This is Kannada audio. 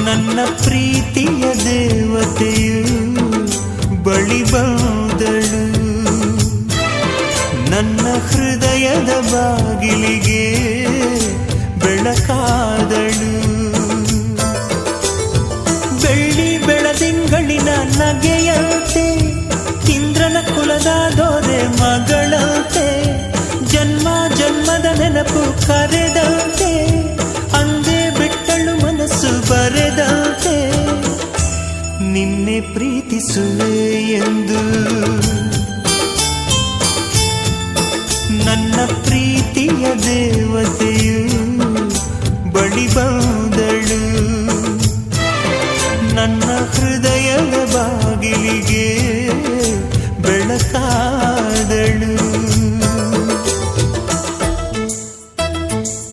ನನ್ನ ಪ್ರೀತಿಯ ದೇವತೆಯು ಬಳಿ ಬಂದಳು, ನನ್ನ ಹೃದಯದ ಬಾಗಿಲಿಗೆ ಬೆಳಕಾದಳು. ಬೆಳ್ಳಿ ಬೆಳದಿಂಗಳಿನ ನಗೆಯಂತೆ, ಇಂದ್ರನ ಕುಲದ ದೊರೆ ಮಗಳಂತೆ, ಜನ್ಮ ಜನ್ಮದ ನೆನಪು ಕರೆ